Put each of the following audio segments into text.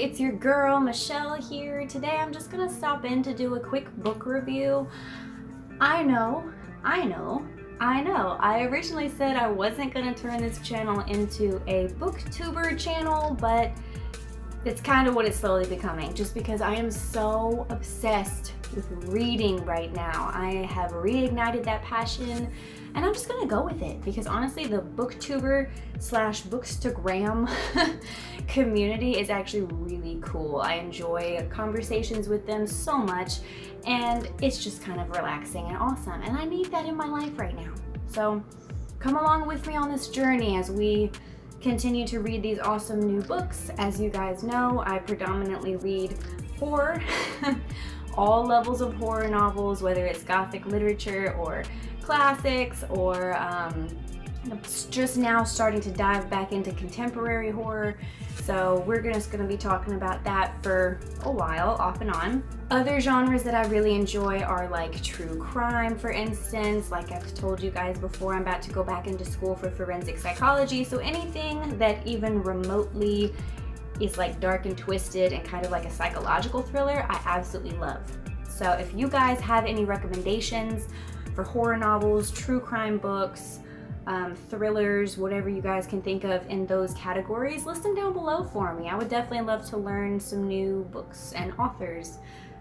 it's your girl Michelle here. Today I'm just gonna stop in to do a quick book review. I know. I originally said I wasn't gonna turn this channel into a booktuber channel, but it's kind of what it's slowly becoming, just because I am so obsessed with reading right now. I have reignited that passion and I'm just gonna go with it because honestly the booktuber slash bookstagram community is actually really cool. I enjoy conversations with them so much and it's just kind of relaxing and awesome, and I need that in my life right now. So come along with me on this journey as we continue to read these awesome new books. As you guys know, I predominantly read horror, all levels of horror novels, whether it's gothic literature or classics or just now starting to dive back into contemporary horror. So we're just gonna be talking about that for a while, off and on. Other genres that I really enjoy are like true crime, for instance. Like I've told you guys before, I'm about to go back into school for forensic psychology. So anything that even remotely is like dark and twisted and kind of like a psychological thriller, I absolutely love. So if you guys have any recommendations for horror novels, true crime books, thrillers, whatever you guys can think of in those categories, list them down below for me. I would definitely love to learn some new books and authors.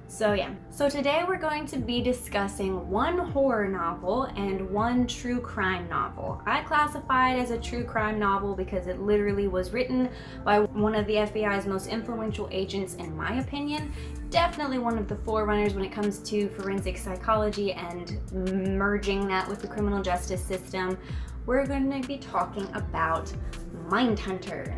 So yeah, so today we're going to be discussing one horror novel and one true crime novel. I classify it as a true crime novel because it literally was written by one of the FBI's most influential agents, in my opinion. Definitely one of the forerunners when it comes to forensic psychology and merging that with the criminal justice system. We're going to be talking about Mindhunter.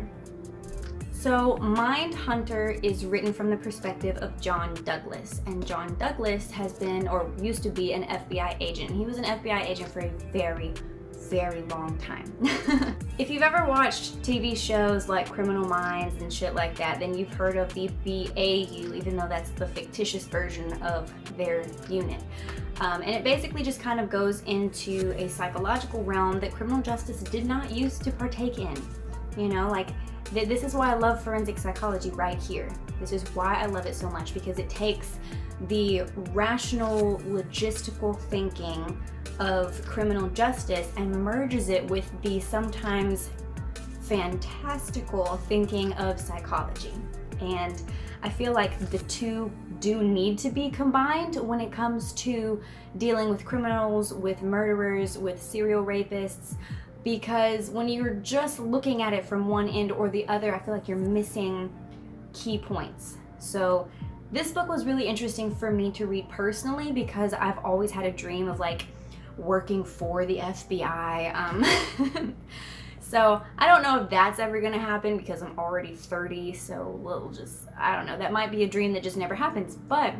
So Mindhunter is written from the perspective of John Douglas, and John Douglas has been, or used to be, an FBI agent. He was an FBI agent for a very long time. If you've ever watched TV shows like Criminal Minds and shit like that, then you've heard of the BAU, even though that's the fictitious version of their unit. And it basically just kind of goes into a psychological realm that criminal justice did not used to partake in. You know, like this is why I love forensic psychology right here. This is why I love it so much, because it takes the rational, logistical thinking of criminal justice and merges it with the sometimes fantastical thinking of psychology. And I feel like the two do need to be combined when it comes to dealing with criminals, with murderers, with serial rapists, because when you're just looking at it from one end or the other, I feel like you're missing key points. So this book was really interesting for me to read personally because I've always had a dream of like working for the FBI. So I don't know if that's ever gonna happen because I'm already 30, so we'll just, I don't know, that might be a dream that just never happens, but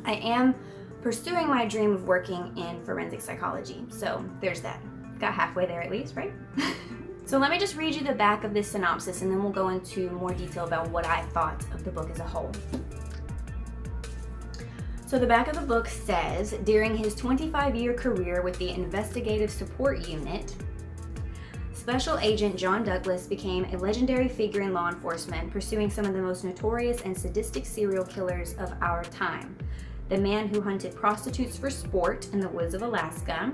I am pursuing my dream of working in forensic psychology. So there's that. Got halfway there at least, right? So let me just read you the back of this synopsis and then we'll go into more detail about what I thought of the book as a whole. So the back of the book says, during his 25-year career with the Investigative Support Unit, Special Agent John Douglas became a legendary figure in law enforcement, pursuing some of the most notorious and sadistic serial killers of our time. The man who hunted prostitutes for sport in the woods of Alaska,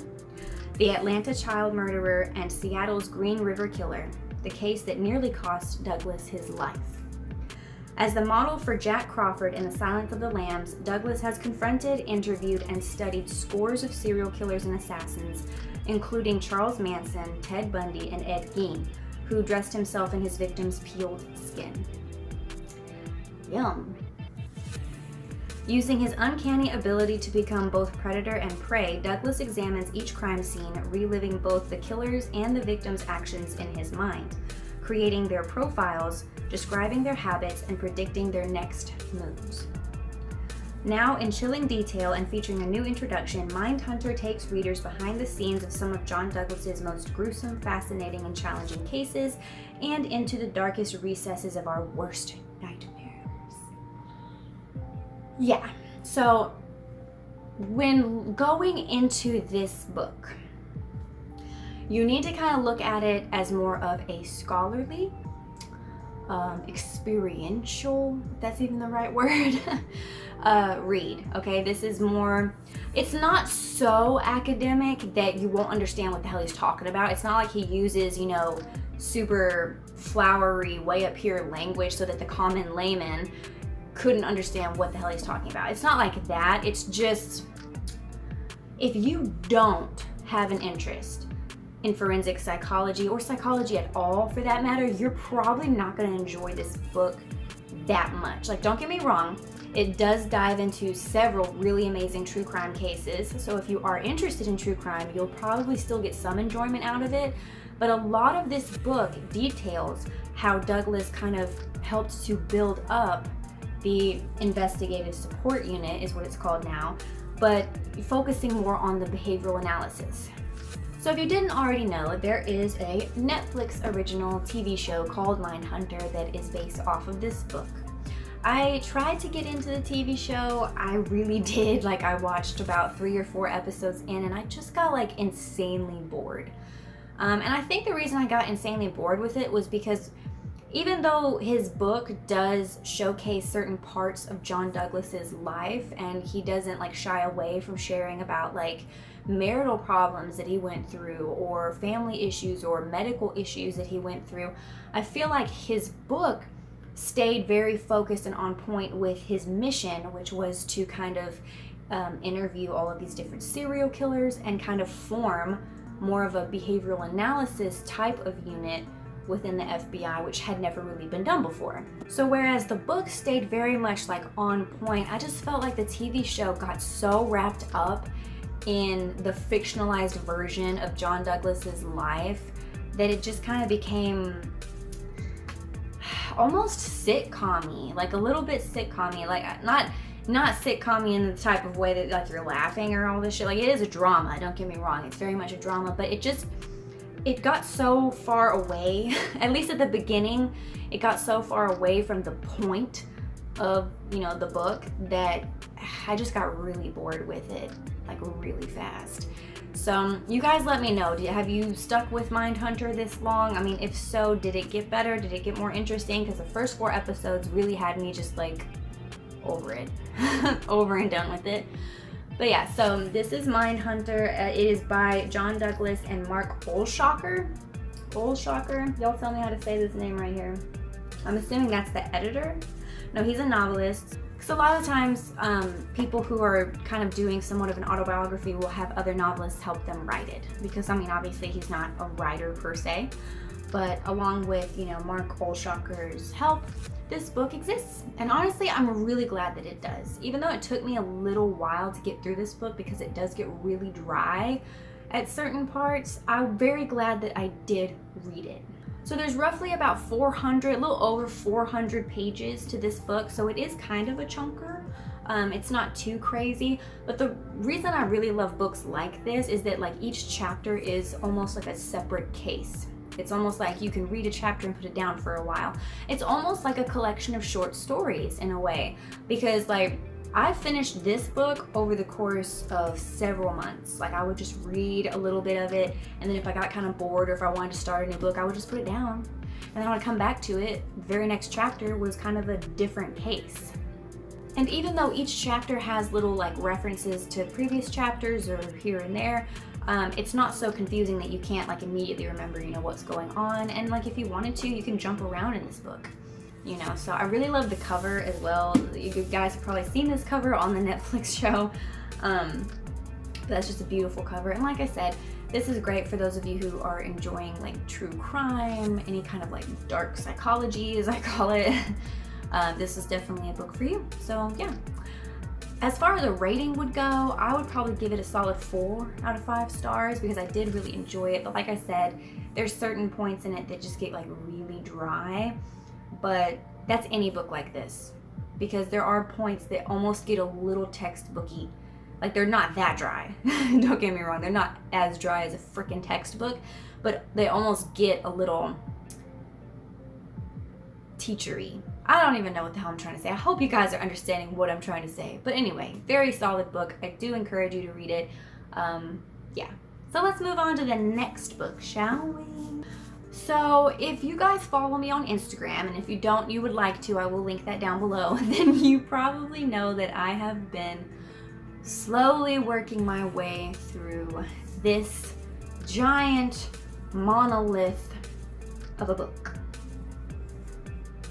the Atlanta child murderer, and Seattle's Green River Killer, the case that nearly cost Douglas his life. As the model for Jack Crawford in The Silence of the Lambs, Douglas has confronted, interviewed, and studied scores of serial killers and assassins, including Charles Manson, Ted Bundy, and Ed Gein, who dressed himself in his victims' peeled skin. Yum. Using his uncanny ability to become both predator and prey, Douglas examines each crime scene, reliving both the killer's and the victim's actions in his mind, creating their profiles, describing their habits, and predicting their next moves. Now, in chilling detail and featuring a new introduction, Mindhunter takes readers behind the scenes of some of John Douglas's most gruesome, fascinating, and challenging cases, and into the darkest recesses of our worst nightmares. Yeah, so when going into this book, you need to kind of look at it as more of a scholarly experiential, if that's even the right word, read. Okay, this is more, it's not so academic that you won't understand what the hell he's talking about. It's not like he uses, you know, super flowery, way up here language so that the common layman couldn't understand what the hell he's talking about. It's not like that. It's just, if you don't have an interest in forensic psychology or psychology at all for that matter, you're probably not going to enjoy this book that much. Like, don't get me wrong, it does dive into several really amazing true crime cases. So if you are interested in true crime, you'll probably still get some enjoyment out of it. But a lot of this book details how Douglas kind of helped to build up the investigative support unit, is what it's called now, but focusing more on the behavioral analysis. So if you didn't already know, there is a Netflix original TV show called Mindhunter that is based off of this book. I tried to get into the TV show, I really did. Like, I watched about 3 or 4 episodes in and I just got like insanely bored. And I think the reason I got insanely bored with it was because even though his book does showcase certain parts of John Douglas's life, and he doesn't like shy away from sharing about like marital problems that he went through or family issues or medical issues that he went through, I feel like his book stayed very focused and on point with his mission, which was to kind of interview all of these different serial killers and kind of form more of a behavioral analysis type of unit within the FBI, which had never really been done before. So whereas the book stayed very much like on point, I just felt like the TV show got so wrapped up in the fictionalized version of John Douglas's life that it just kind of became almost sitcom-y, like a little bit sitcom-y, like not sitcom-y in the type of way that like you're laughing or all this shit. Like, it is a drama, don't get me wrong, it's very much a drama, but it got so far away, at least at the beginning, it got so far away from the point of, you know, the book that I just got really bored with it, like really fast. So you guys let me know, have you stuck with Mindhunter this long? I mean, if so, did it get better? Did it get more interesting? Because the first 4 episodes really had me just like over it, over and done with it. But yeah, so this is Mindhunter. It is by John Douglas and Mark Olshaker. Y'all tell me how to say this name right here. I'm assuming that's the editor. No, he's a novelist. Because a lot of times, people who are kind of doing somewhat of an autobiography will have other novelists help them write it. Because, I mean, obviously he's not a writer per se. But along with, you know, Mark Olshaker's help, this book exists. And honestly, I'm really glad that it does. Even though it took me a little while to get through this book because it does get really dry at certain parts, I'm very glad that I did read it. So there's roughly about 400, a little over 400 pages to this book, so it is kind of a chunker. It's not too crazy, but the reason I really love books like this is that like each chapter is almost like a separate case. It's almost like you can read a chapter and put it down for a while. It's almost like a collection of short stories in a way, because like I finished this book over the course of several months. Like, I would just read a little bit of it, and then if I got kind of bored or if I wanted to start a new book, I would just put it down. And then I would come back to it. The very next chapter was kind of a different case. And even though each chapter has little like references to previous chapters or here and there, it's not so confusing that you can't like immediately remember, you know, what's going on. And like if you wanted to, you can jump around in this book. You know, so I really love the cover as well. You guys have probably seen this cover on the Netflix show. That's just a beautiful cover. And like I said, this is great for those of you who are enjoying like true crime, any kind of like dark psychology as I call it. This is definitely a book for you. So yeah. As far as a rating would go, I would probably give it a solid 4 out of 5 stars because I did really enjoy it. But like I said, there's certain points in it that just get like really dry. But that's any book like this, because there are points that almost get a little textbooky. Like, they're not that dry. Don't get me wrong, they're not as dry as a freaking textbook, but they almost get a little teachery. I don't even know what the hell I'm trying to say. I hope you guys are understanding what I'm trying to say. But anyway, very solid book. I do encourage you to read it. Yeah. So let's move on to the next book, shall we? So if you guys follow me on Instagram, and if you don't, you would like to, I will link that down below, then you probably know that I have been slowly working my way through this giant monolith of a book.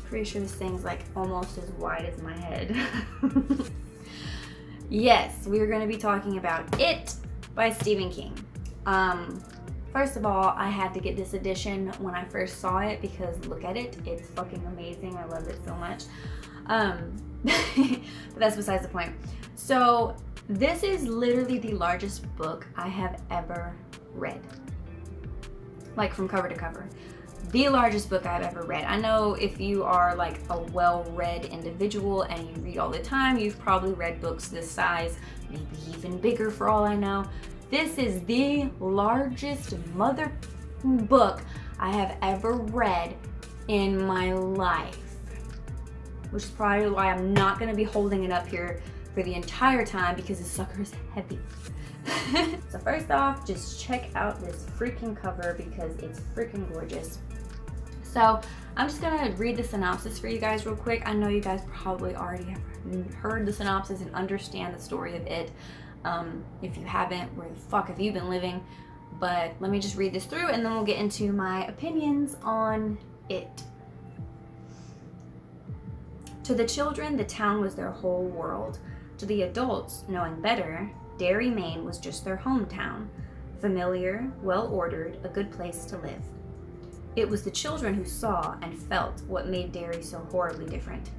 Pretty sure this thing's like almost as wide as my head. Yes, we're going to be talking about It by Stephen King. First of all, I had to get this edition when I first saw it because look at it, it's fucking amazing. I love it so much. But that's besides the point. So this is literally the largest book I have ever read, like from cover to cover. The largest book I've ever read. I know if you are like a well-read individual and you read all the time, you've probably read books this size, maybe even bigger for all I know. This is the largest mother book I have ever read in my life, which is probably why I'm not going to be holding it up here for the entire time because this sucker is heavy. So first off, just check out this freaking cover because it's freaking gorgeous. So I'm just gonna read the synopsis for you guys real quick. I know you guys probably already have heard the synopsis and understand the story of it. If you haven't, where the fuck have you been living? But let me just read this through and then we'll get into my opinions on it. To the children, the town was their whole world. To the adults, knowing better, Derry, Maine was just their hometown. Familiar, well-ordered, a good place to live. It was the children who saw and felt what made Derry so horribly different.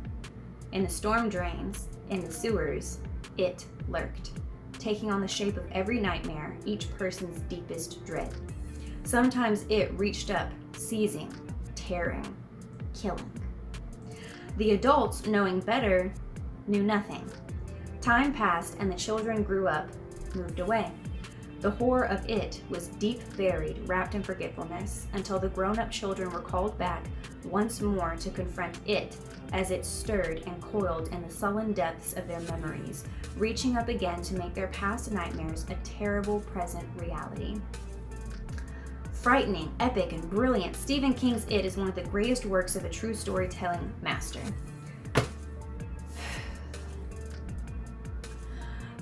In the storm drains, in the sewers, it lurked, taking on the shape of every nightmare, each person's deepest dread. Sometimes it reached up, seizing, tearing, killing. The adults, knowing better, knew nothing. Time passed and the children grew up, moved away. The horror of it was deep buried, wrapped in forgetfulness, until the grown-up children were called back once more to confront it as it stirred and coiled in the sullen depths of their memories, reaching up again to make their past nightmares a terrible present reality. Frightening, epic, and brilliant, Stephen King's It is one of the greatest works of a true storytelling master.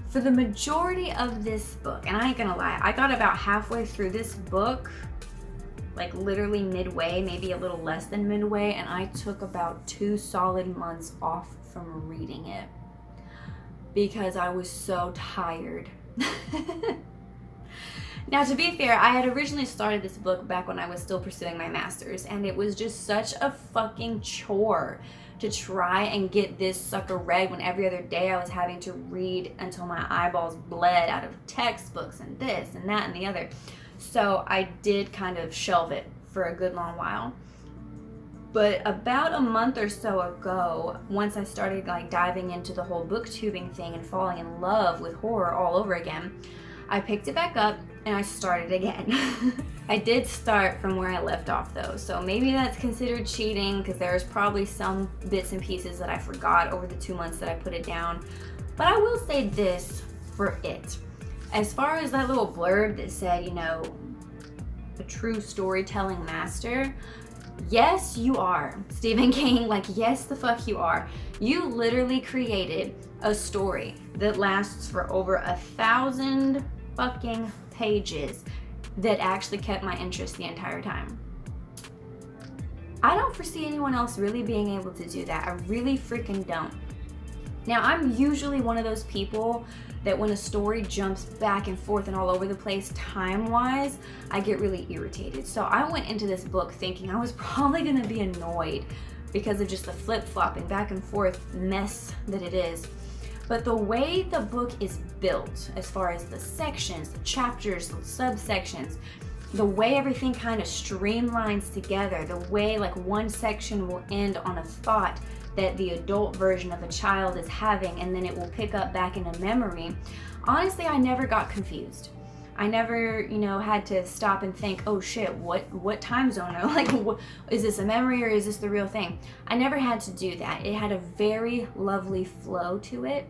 For the majority of this book, and I ain't gonna lie, I got about halfway through this book, like literally midway, maybe a little less than midway, and I took about 2 solid months off from reading it because I was so tired. Now, to be fair, I had originally started this book back when I was still pursuing my master's, and it was just such a fucking chore to try and get this sucker read when every other day I was having to read until my eyeballs bled out of textbooks and this and that and the other. So I did kind of shelve it for a good long while. But about a month or so ago, once I started like diving into the whole booktubing thing and falling in love with horror all over again, I picked it back up and I started again. I did start from where I left off though, so maybe that's considered cheating because there's probably some bits and pieces that I forgot over the 2 months that I put it down. But I will say this for it. As far as that little blurb that said, you know, a true storytelling master, yes, you are. Stephen King, like, yes, the fuck you are. You literally created a story that lasts for over 1,000 fucking pages that actually kept my interest the entire time. I don't foresee anyone else really being able to do that. I really freaking don't. Now, I'm usually one of those people that when a story jumps back and forth and all over the place time-wise, I get really irritated. So I went into this book thinking I was probably gonna be annoyed because of just the flip-flopping back and forth mess that it is. But the way the book is built, as far as the sections, the chapters, the subsections, the way everything kind of streamlines together, the way like one section will end on a thought that the adult version of a child is having and then it will pick up back in a memory. Honestly, I never got confused. I never, you know, had to stop and think, oh shit, what time zone? Or like, is this a memory or is this the real thing? I never had to do that. It had a very lovely flow to it.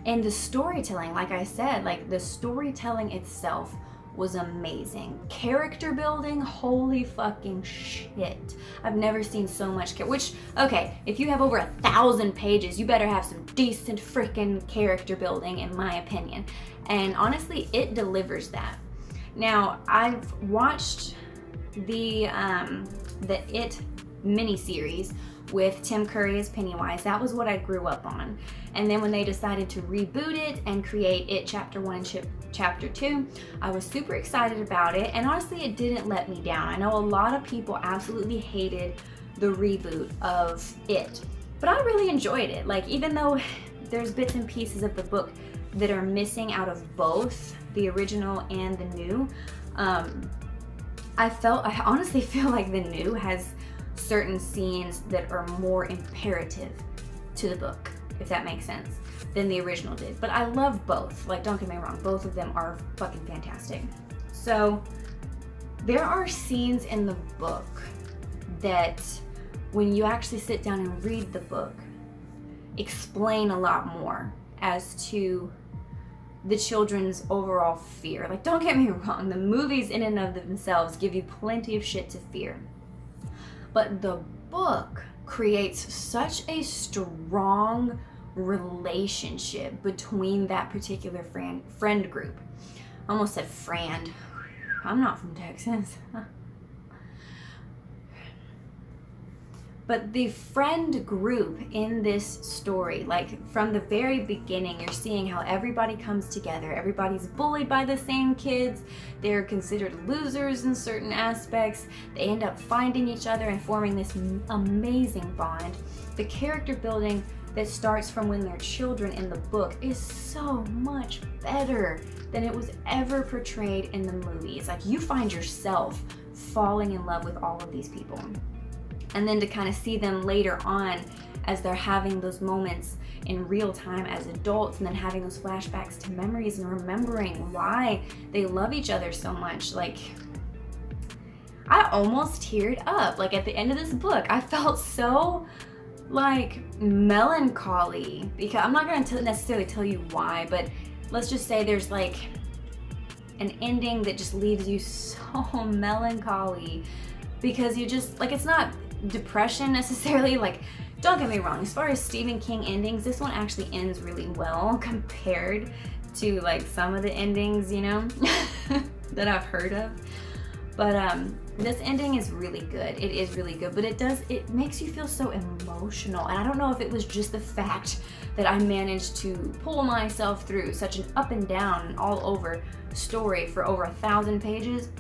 And the storytelling, like I said, like the storytelling itself was amazing. Character building, holy fucking shit. I've never seen so much which, okay, if you have over 1,000 pages, you better have some decent freaking character building, in my opinion. And honestly, it delivers that. Now, I've watched the It miniseries with Tim Curry as Pennywise. That was what I grew up on. And then when they decided to reboot it and create It Chapter 1 and Chapter 2, I was super excited about it, and honestly it didn't let me down. I know a lot of people absolutely hated the reboot of It, but I really enjoyed it. Like, even though there's bits and pieces of the book that are missing out of both the original and the new, I honestly feel like the new has certain scenes that are more imperative to the book, if that makes sense, than the original did. But I love both. Like, don't get me wrong, both of them are fucking fantastic. So there are scenes in the book that, when you actually sit down and read the book, explain a lot more as to the children's overall fear. Like, don't get me wrong, the movies in and of themselves give you plenty of shit to fear. But the book creates such a strong relationship between that particular friend group. I almost said friend. I'm not from Texas. But the friend group in this story, like from the very beginning, you're seeing how everybody comes together. Everybody's bullied by the same kids. They're considered losers in certain aspects. They end up finding each other and forming this amazing bond. The character building that starts from when they're children in the book is so much better than it was ever portrayed in the movies. Like, you find yourself falling in love with all of these people. And then to kind of see them later on as they're having those moments in real time as adults, and then having those flashbacks to memories and remembering why they love each other so much. Like, I almost teared up. Like, at the end of this book, I felt so like melancholy, because I'm not going to necessarily tell you why, but let's just say there's like an ending that just leaves you so melancholy, because you just, like, it's not depression necessarily. Like, don't get me wrong, as far as Stephen King endings, this one actually ends really well compared to like some of the endings, you know, that I've heard of. But this ending is really good. It is really good, but it makes you feel so emotional. And I don't know if it was just the fact that I managed to pull myself through such an up and down and all over story for over 1,000 pages,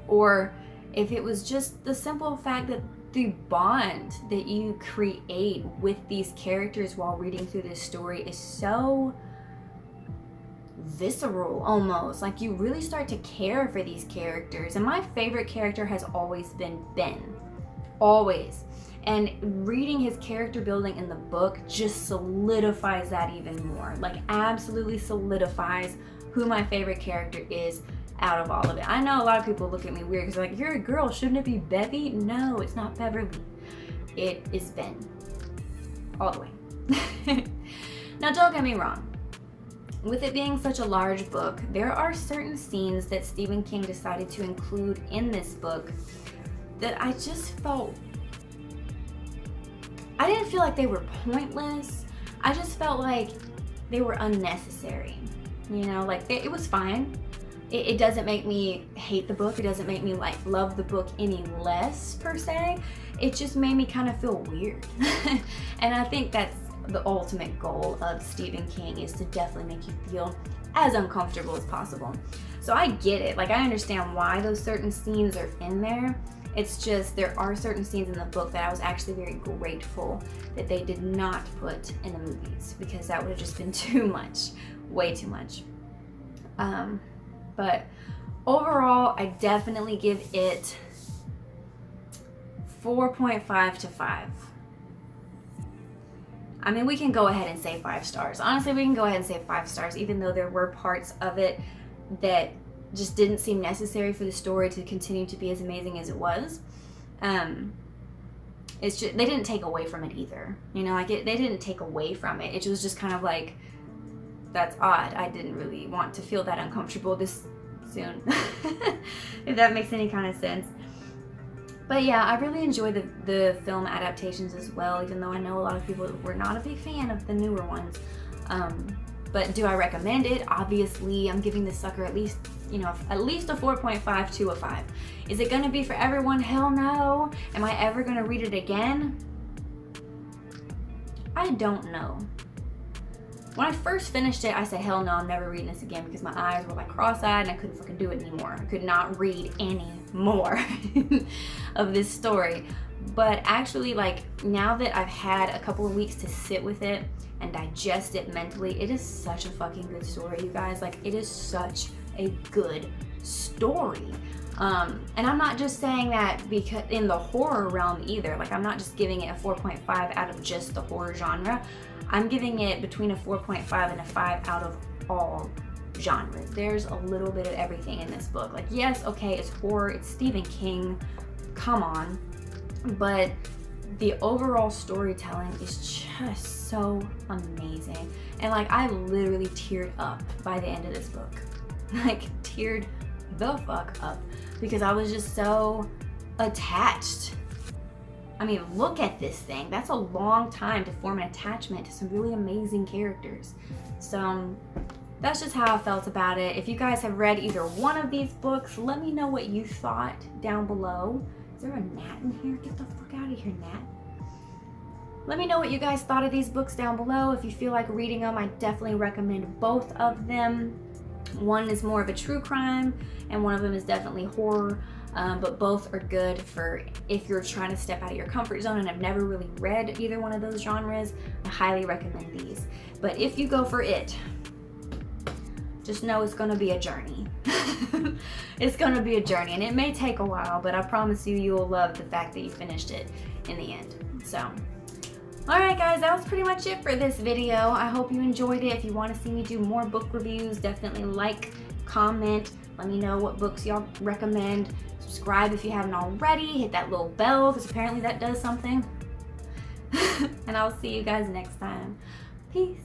or if it was just the simple fact that the bond that you create with these characters while reading through this story is so visceral almost. Like, you really start to care for these characters. And my favorite character has always been Ben. Always. And reading his character building in the book just solidifies that even more. Like, absolutely solidifies who my favorite character is out of all of it. I know a lot of people look at me weird because they're like, you're a girl, shouldn't it be Bevy? No, it's not Beverly. It is Ben. All the way. Now, don't get me wrong. With it being such a large book, there are certain scenes that Stephen King decided to include in this book that I just felt, I didn't feel like they were pointless. I just felt like they were unnecessary. You know, like, it was fine. It doesn't make me hate the book. It doesn't make me like love the book any less per se. It just made me kind of feel weird. And I think that's the ultimate goal of Stephen King, is to definitely make you feel as uncomfortable as possible. So I get it. Like, I understand why those certain scenes are in there. It's just, there are certain scenes in the book that I was actually very grateful that they did not put in the movies, because that would have just been too much, way too much. But overall, I definitely give it 4.5 to 5. I mean, we can go ahead and say 5 stars. Honestly, we can go ahead and say 5 stars, even though there were parts of it that just didn't seem necessary for the story to continue to be as amazing as it was. It's just, they didn't take away from it either. You know, like, they didn't take away from it. It was just kind of like, that's odd. I didn't really want to feel that uncomfortable this soon. If that makes any kind of sense. But yeah, I really enjoy the film adaptations as well, even though I know a lot of people were not a big fan of the newer ones. But do I recommend it? Obviously, I'm giving this sucker at least, you know, at least a 4.5 to a 5. Is it gonna be for everyone? Hell no. Am I ever gonna read it again? I don't know. When I first finished it, I said, hell no, I'm never reading this again, because my eyes were like cross-eyed and I couldn't fucking do it anymore. I could not read any more of this story. But actually, like, now that I've had a couple of weeks to sit with it and digest it mentally, it is such a fucking good story, you guys. Like, it is such a good story. And I'm not just saying that because in the horror realm either. Like, I'm not just giving it a 4.5 out of just the horror genre. I'm giving it between a 4.5 and a 5 out of all genres. There's a little bit of everything in this book. Like, yes, okay, it's horror, it's Stephen King, come on. But the overall storytelling is just so amazing. And like, I literally teared up by the end of this book. Like, teared the fuck up, because I was just so attached. I mean, look at this thing. That's a long time to form an attachment to some really amazing characters. So that's just how I felt about it. If you guys have read either one of these books, let me know what you thought down below. Is there a gnat in here? Get the fuck out of here, gnat. Let me know what you guys thought of these books down below. If you feel like reading them, I definitely recommend both of them. One is more of a true crime, and one of them is definitely horror. But both are good for if you're trying to step out of your comfort zone and have never really read either one of those genres. I highly recommend these. But if you go for it, just know it's gonna be a journey. It's gonna be a journey, and it may take a while, but I promise you, you will love the fact that you finished it in the end. So, alright guys, that was pretty much it for this video. I hope you enjoyed it. If you want to see me do more book reviews, definitely like, comment, let me know what books y'all recommend. Subscribe if you haven't already. Hit that little bell, because apparently that does something. And I'll see you guys next time. Peace.